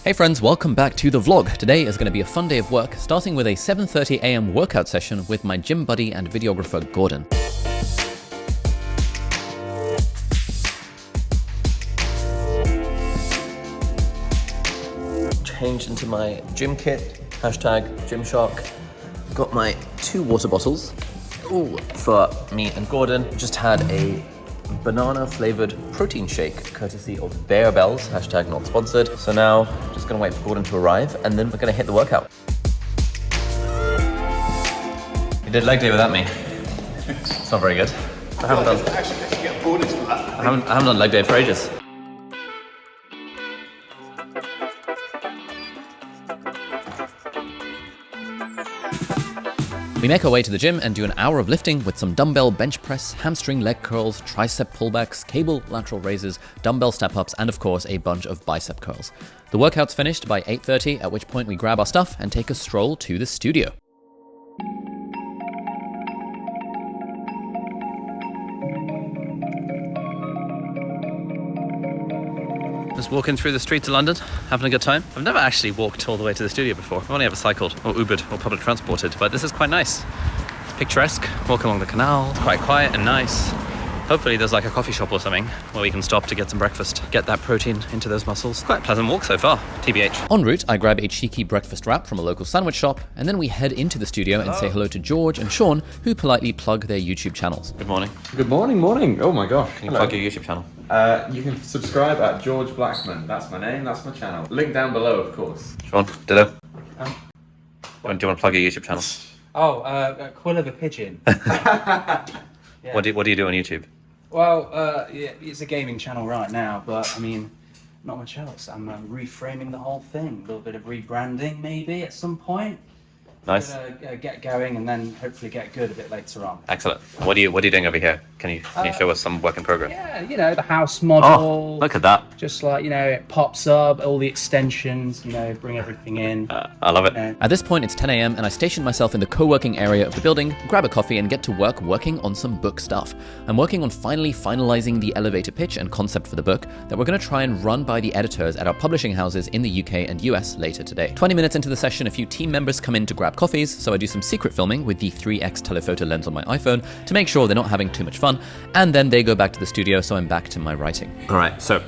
Hey friends, welcome back to the vlog. Today is going to be a fun day of work, starting with a 7:30 a.m. workout session with my gym buddy and videographer Gordon. Changed into my gym kit, hashtag Gymshark. Got my 2 water bottles. Ooh, for me and Gordon. Just had a banana flavored protein shake courtesy of Bear Bells, hashtag not sponsored. So now just gonna wait for Gordon to arrive and then we're gonna hit the workout. You did leg day without me. It's not very good. I haven't done leg day for ages. We make our way to the gym and do an hour of lifting with some dumbbell bench press, hamstring leg curls, tricep pullbacks, cable lateral raises, dumbbell step-ups, and of course a bunch of bicep curls. The workout's finished by 8:30, at which point we grab our stuff and take a stroll to the studio. Just walking through the streets of London, having a good time. I've never actually walked all the way to the studio before. I've only ever cycled or Ubered or public transported, but this is quite nice. It's picturesque, walk along the canal, it's quite quiet and nice. Hopefully there's like a coffee shop or something where we can stop to get some breakfast, get that protein into those muscles. Quite a pleasant walk so far, TBH. En route, I grab a cheeky breakfast wrap from a local sandwich shop, and then we head into the studio and say hello to George and Sean, who politely plug their YouTube channels. Good morning. Good morning. Oh my gosh. Can you plug your YouTube channel? You can subscribe at George Blackman. That's my name, that's my channel. Link down below, of course. Sean, ditto. Do you want to plug your YouTube channel? Oh, Quill of a Pigeon. Yeah. What do you do on YouTube? Well, yeah, it's a gaming channel right now, but I mean, not much else. I'm reframing the whole thing. A little bit of rebranding maybe at some point. Nice. Get going and then hopefully get good a bit later on. Excellent. What are you doing over here? Can you show us some work in progress? Yeah, you know, the house model. Oh, look at that. Just like, you know, it pops up, all the extensions, you know, bring everything in. I love it. You know. At this point, it's 10 a.m. and I station myself in the co-working area of the building, grab a coffee and get to work working on some book stuff. I'm working on finalizing the elevator pitch and concept for the book that we're going to try and run by the editors at our publishing houses in the UK and US later today. 20 minutes into the session, a few team members come in to grab coffees, so I do some secret filming with the 3x telephoto lens on my iPhone to make sure they're not having too much fun, and then they go back to the studio, so I'm back to my writing. All right, so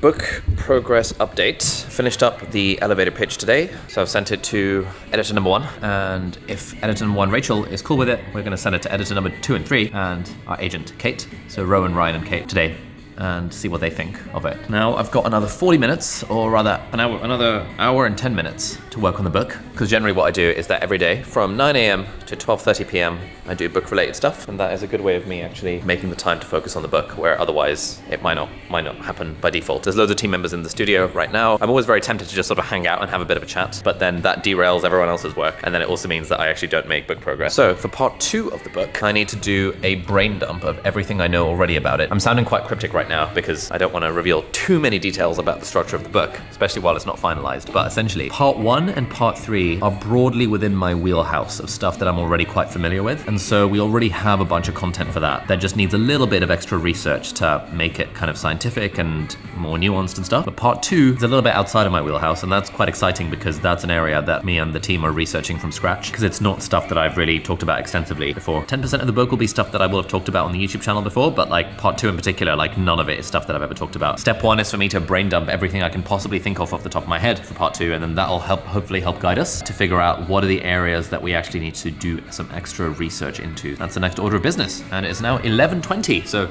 book progress update. Finished up the elevator pitch today, so I've sent it to editor number 1, and if editor number 1, Rachel, is cool with it, we're going to send it to editor number 2 and 3, and our agent, Kate, so Rowan, Ryan, and Kate today, and see what they think of it. Now I've got another 40 minutes, or rather another hour and 10 minutes to work on the book, because generally what I do is that every day from 9 a.m. to 12:30 p.m. I do book related stuff, and that is a good way of me actually making the time to focus on the book, where otherwise it might not happen by default. There's loads of team members in the studio right now. I'm always very tempted to just sort of hang out and have a bit of a chat, but then that derails everyone else's work, and then it also means that I actually don't make book progress. So for part 2 of the book, I need to do a brain dump of everything I know already about it. I'm sounding quite cryptic right now because I don't want to reveal too many details about the structure of the book, especially while it's not finalized, but essentially part 1 and part 3 are broadly within my wheelhouse of stuff that I'm already quite familiar with, and so we already have a bunch of content for that just needs a little bit of extra research to make it kind of scientific and more nuanced and stuff. But part 2 is a little bit outside of my wheelhouse, and that's quite exciting because that's an area that me and the team are researching from scratch, because it's not stuff that I've really talked about extensively before. 10% of the book will be stuff that I will have talked about on the YouTube channel before, but like part 2 in particular, like none of it is stuff that I've ever talked about. Step 1 is for me to brain dump everything I can possibly think of off the top of my head for part 2, and then that'll hopefully help guide us to figure out what are the areas that we actually need to do some extra research into. That's the next order of business, and it's now 11:20, so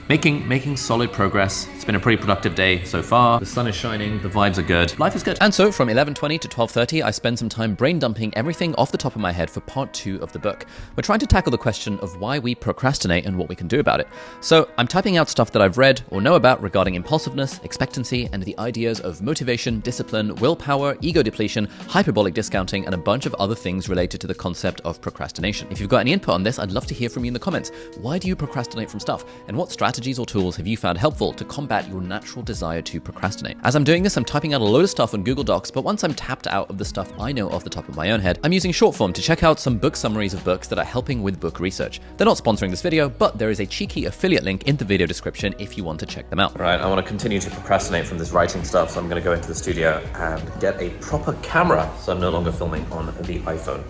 making solid progress. It's been a pretty productive day so far. The sun is shining, the vibes are good, life is good. And so from 11:20 to 12:30, I spend some time brain dumping everything off the top of my head for part 2 of the book. We're trying to tackle the question of why we procrastinate and what we can do about it. So I'm typing out stuff that I've read or know about regarding impulsiveness, expectancy, and the ideas of motivation, discipline, willpower, ego depletion, hyperbolic discounting, and a bunch of other things related to the concept of procrastination. If you've got any input on this, I'd love to hear from you in the comments. Why do you procrastinate from stuff? And what strategies strategies or tools have you found helpful to combat your natural desire to procrastinate? As I'm doing this, I'm typing out a load of stuff on Google Docs, but once I'm tapped out of the stuff I know off the top of my own head, I'm using short form to check out some book summaries of books that are helping with book research. They're not sponsoring this video, but there is a cheeky affiliate link in the video description if you want to check them out. Right, I want to continue to procrastinate from this writing stuff, so I'm going to go into the studio and get a proper camera, so I'm no longer filming on the iPhone.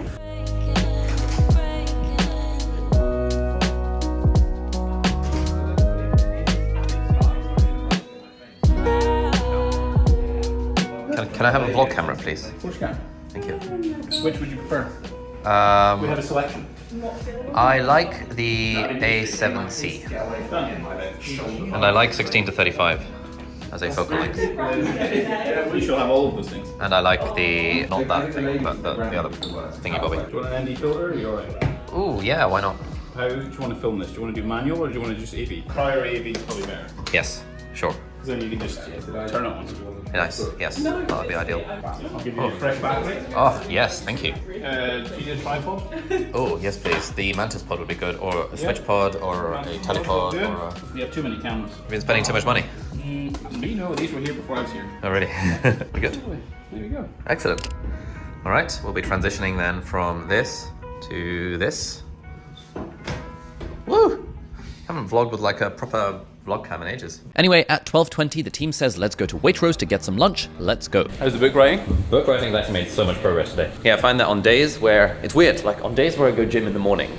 Can I have a vlog camera, please? Which camera? Thank you. Which would you prefer? We have a selection. I like the A7C, and I like 16 to 35 as a focal length. We shall have all of those things. And I like the, not that thing, but the other thingy bobby. Do you want an ND filter? Are you alright? Ooh, yeah, why not? How do you want to film this? Do you want to do manual or do you want to just AV? Prior AV is probably better. Yes, sure. Because then you can just turn it on. Nice, yes, that'd be ideal. I'll give you a fresh battery. Oh, yes, thank you. Do you need a tripod? Oh, yes, please. The Mantis pod would be good, or a switch pod, or a telepod, or a... You have too many cameras. You've been spending too much money. Me, no, these were here before I was here. Oh, really? We're good. There you go. Excellent. All right, we'll be transitioning then from this to this. Woo! Haven't vlogged with like a proper vlog cam in ages. Anyway, at 12:20, the team says let's go to WAITROSE to get some lunch. Let's go. How's the book writing? Book writing has actually made so much progress today. Yeah, I find that on days where, it's weird, like on days where I go gym in the morning,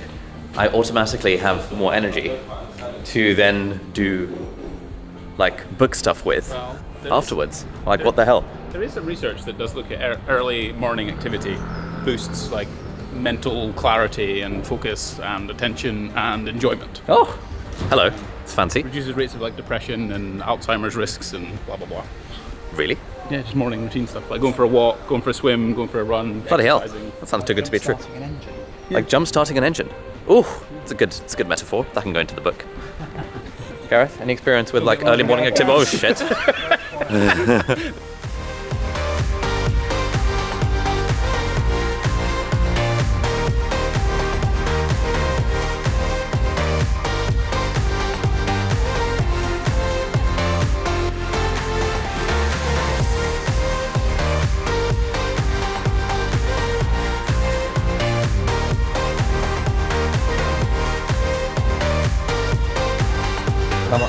I automatically have more energy to then do like book stuff with afterwards. Like what the hell? There is some research that does look at early morning activity boosts like mental clarity and focus and attention and enjoyment. Oh, hello. It's fancy. Reduces rates of like depression and Alzheimer's risks and blah blah blah. Really? Yeah, just morning routine stuff like going for a walk, going for a swim, going for a run. Bloody hell. exercising. That sounds too good to be true. Like jump starting an engine. Ooh, it's a good metaphor. That can go into the book. Gareth, any experience with like early morning activity? Oh shit.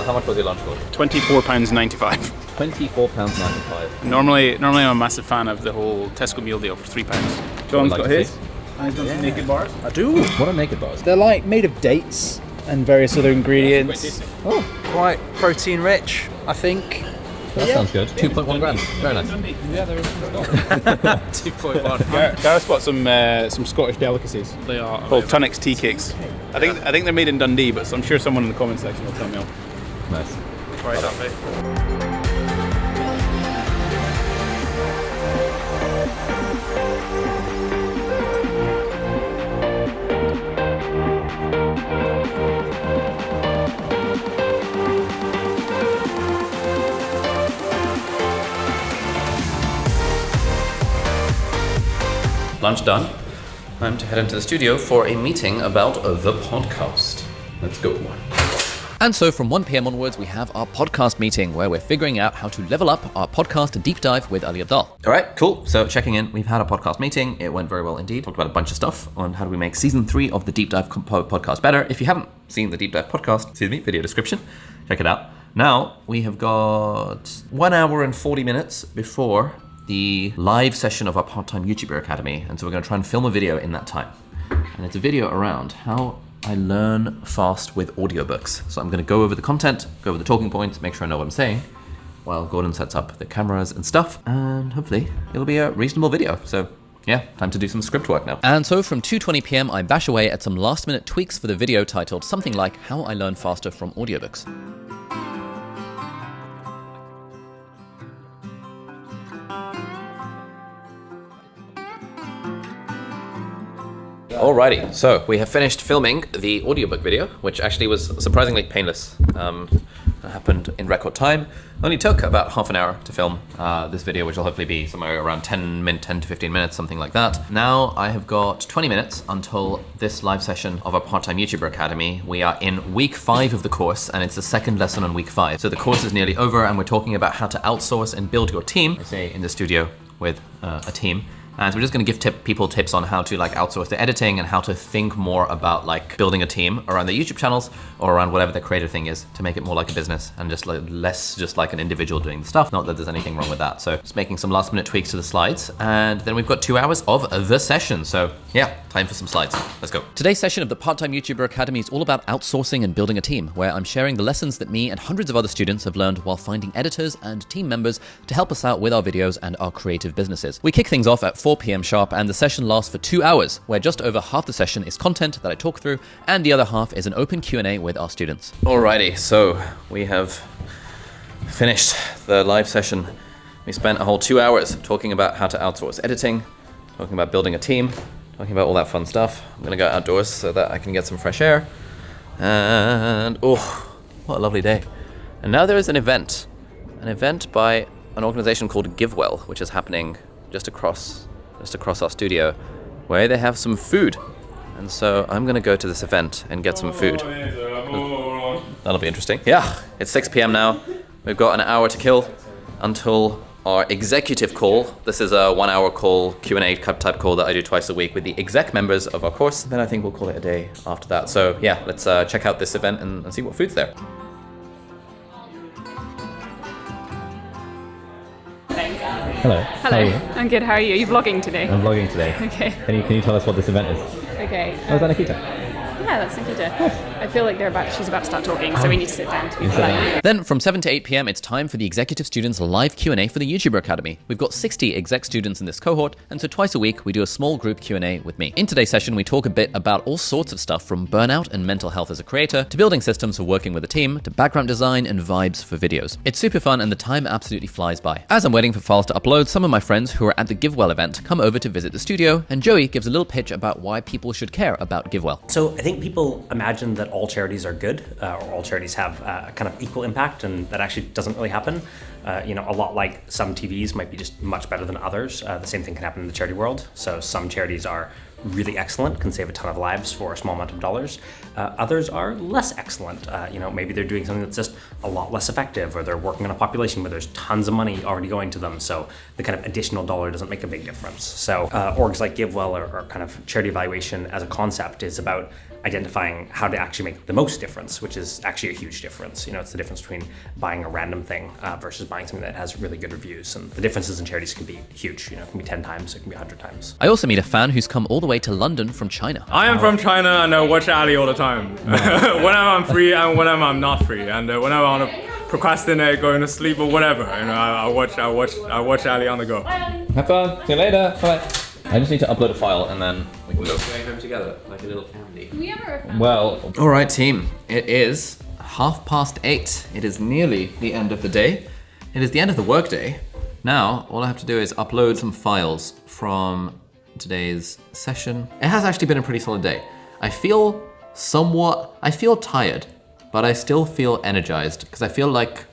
How much was your lunch for? £24.95. £24.95. Normally I'm a massive fan of the whole Tesco meal deal for £3. John's like got to his. see. And he's done some naked bars. I do. What are naked bars? They're like made of dates and various other ingredients. Oh, Quite protein rich, I think. that sounds good. 2.1 grams. Very nice. Yeah, there is. 2.1. Gareth's got some Scottish delicacies. They are Called Tunnocks tea cakes. I think they're made in Dundee, but I'm sure someone in the comment section will tell me off. Nice. Try that, mate. Lunch done. Time to head into the studio for a meeting about the podcast. Let's go. And so from 1 p.m. onwards, we have our podcast meeting where we're figuring out how to level up our podcast deep dive with Ali Abdaal. All right, cool. So checking in, we've had a podcast meeting. It went very well indeed. Talked about a bunch of stuff on how do we make season 3 of the deep dive podcast better. If you haven't seen the deep dive podcast, video description, check it out. Now we have got 1 hour and 40 minutes before the live session of our part-time YouTuber Academy. And so we're going to try and film a video in that time. And it's a video around how I learn fast with audiobooks. So I'm going to go over the content, go over the talking points, make sure I know what I'm saying, while Gordon sets up the cameras and stuff. And hopefully it'll be a reasonable video. So yeah, time to do some script work now. And so from 2:20 p.m, I bash away at some last minute tweaks for the video titled something like How I Learn Faster from Audiobooks. Alrighty, so we have finished filming the audiobook video, which actually was surprisingly painless. It happened in record time. Only took about half an hour to film this video, which will hopefully be somewhere around 10 to 15 minutes, something like that. Now I have got 20 minutes until this live session of our part-time YouTuber Academy. We are in week 5 of the course, and it's the second lesson on week 5. So the course is nearly over, and we're talking about how to outsource and build your team. I say in the studio with a team. And so we're just going to give people tips on how to like outsource the editing and how to think more about like building a team around their YouTube channels or around whatever their creative thing is to make it more like a business and just like less just like an individual doing the stuff. Not that there's anything wrong with that. So just making some last minute tweaks to the slides, and then we've got 2 hours of the session. So yeah, time for some slides. Let's go. Today's session of the Part-Time YouTuber Academy is all about outsourcing and building a team, where I'm sharing the lessons that me and hundreds of other students have learned while finding editors and team members to help us out with our videos and our creative businesses. We kick things off at 4 p.m. sharp, and the session lasts for 2 hours, where just over half the session is content that I talk through, and the other half is an open Q&A with our students. Alrighty, so we have finished the live session. We spent a whole 2 hours talking about how to outsource editing, talking about building a team, talking about all that fun stuff. I'm gonna go outdoors so that I can get some fresh air. And oh, what a lovely day. And now there is an event by an organization called GiveWell, which is happening just across our studio, where they have some food. And so I'm gonna go to this event and get some food. That'll be interesting. Yeah, it's 6 p.m. now. We've got an hour to kill until our executive call. This is a 1 hour call, Q&A type call that I do twice a week with the exec members of our course. Then I think we'll call it a day after that. So yeah, let's check out this event and see what food's there. Hello. Hello. I'm good. How are you? Are you vlogging today? I'm vlogging today. Okay. Can you tell us what this event is? Okay. Oh, is that Nikita? Yeah, that's Nikita. I feel like she's about to start talking, so we need to sit down to be polite. Then from 7 to 8 p.m, it's time for the executive students' live Q&A for the YouTuber Academy. We've got 60 exec students in this cohort, and so twice a week we do a small group Q&A with me. In today's session, we talk a bit about all sorts of stuff, from burnout and mental health as a creator, to building systems for working with a team, to background design and vibes for videos. It's super fun, and the time absolutely flies by. As I'm waiting for files to upload, some of my friends who are at the GiveWell event come over to visit the studio, and Joey gives a little pitch about why people should care about GiveWell. So I think people imagine that all charities are good, or all charities have kind of equal impact, and that actually doesn't really happen. A lot like some TVs might be just much better than others. The same thing can happen in the charity world. So some charities are really excellent, can save a ton of lives for a small amount of dollars. Others are less excellent. Maybe they're doing something that's just a lot less effective, or they're working on a population where there's tons of money already going to them, so the kind of additional dollar doesn't make a big difference. So orgs like GiveWell or kind of charity evaluation as a concept is about identifying how to actually make the most difference, which is actually a huge difference. It's the difference between buying a random thing versus buying something that has really good reviews. And the differences in charities can be huge. It can be 10 times, it can be 100 times. I also meet a fan who's come all the way to London from China. I am from China, and I watch Ali all the time. Whenever I'm free and whenever I'm not free, and whenever I want to procrastinate, going to sleep or whatever, I watch Ali on the go. Have fun. See you later. Bye. I just need to upload a file and then we can go home together like a little family. Well. All right, team. It is 8:30. It is nearly the end of the day. It is the end of the workday. Now, all I have to do is upload some files from today's session. It has actually been a pretty solid day. I feel tired, but I still feel energized, because I feel like,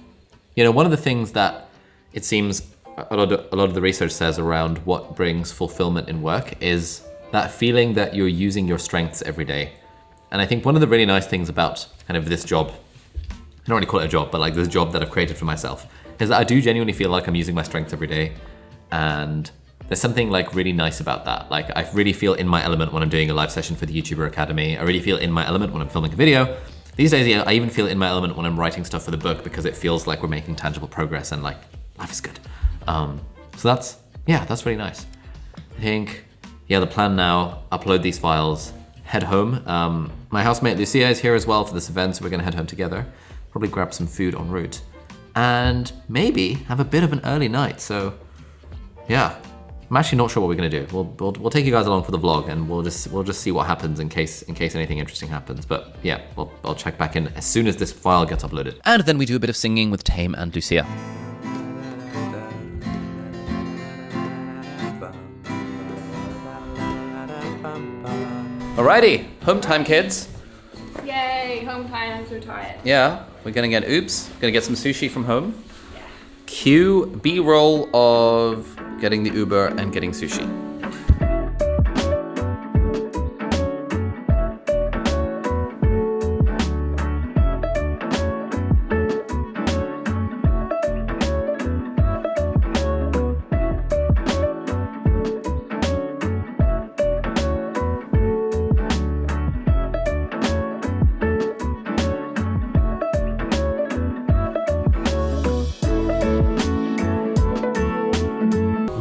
one of the things that it seems a lot of the research says around what brings fulfillment in work is that feeling that you're using your strengths every day. And I think one of the really nice things about kind of this job, I don't really call it a job, but like this job that I've created for myself, is that I do genuinely feel like I'm using my strengths every day. And there's something like really nice about that. Like I really feel in my element when I'm doing a live session for the YouTuber Academy. I really feel in my element when I'm filming a video. These days, I even feel in my element when I'm writing stuff for the book, because it feels like we're making tangible progress and like life is good. So that's really nice. I think, the plan now, upload these files, head home. My housemate Lucia is here as well for this event, so we're gonna head home together. Probably grab some food en route. And maybe have a bit of an early night, so yeah. I'm actually not sure what we're gonna do. We'll take you guys along for the vlog, and we'll just see what happens in case anything interesting happens. But yeah, I'll check back in as soon as this file gets uploaded. And then we do a bit of singing with Tame and Lucia. Alrighty, home time, kids. Yay, home time. I'm so tired. Yeah, we're gonna get oops, gonna get some sushi from home. Cue B-roll of getting the Uber and getting sushi.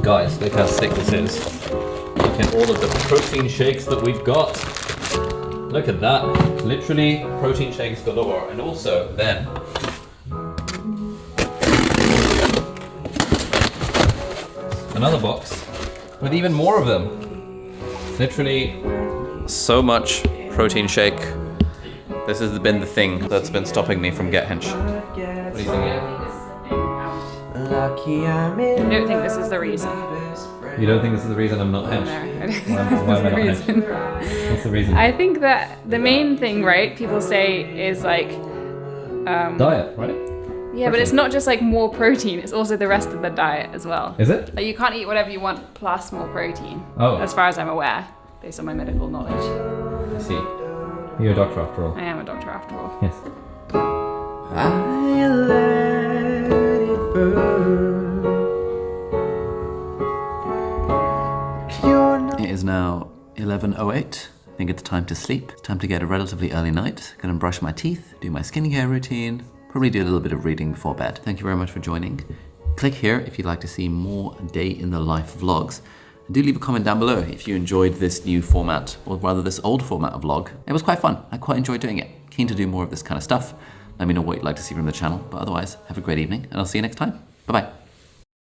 Guys, look how sick this is. Look at all of the protein shakes that we've got. Look at that. Literally protein shakes galore. And also then another box with even more of them. Literally So much protein shake. This has been the thing that's been stopping me from Get Hench. What do you think? I don't think this is the reason. You don't think this is the reason I'm not hench? No, I don't think Why this am I is the not reason. hench? What's the reason? I think that the main thing, right, people say is like... Diet, right? Yeah, but it's not just like more protein, it's also the rest of the diet as well. Is it? Like you can't eat whatever you want plus more protein. Oh. As far as I'm aware, based on my medical knowledge. I see. You're a doctor after all. I am a doctor after all. Yes. I let it burn. It is now 11:08. I think it's time to sleep. It's time to get a relatively early night. Gonna brush my teeth, do my skincare routine, probably do a little bit of reading before bed. Thank you very much for joining. Click here if you'd like to see more day in the life vlogs. And do leave a comment down below if you enjoyed this new format, or rather this old format of vlog. It was quite fun. I quite enjoyed doing it. Keen to do more of this kind of stuff. Let me know what you'd like to see from the channel. But otherwise, have a great evening and I'll see you next time. Bye-bye.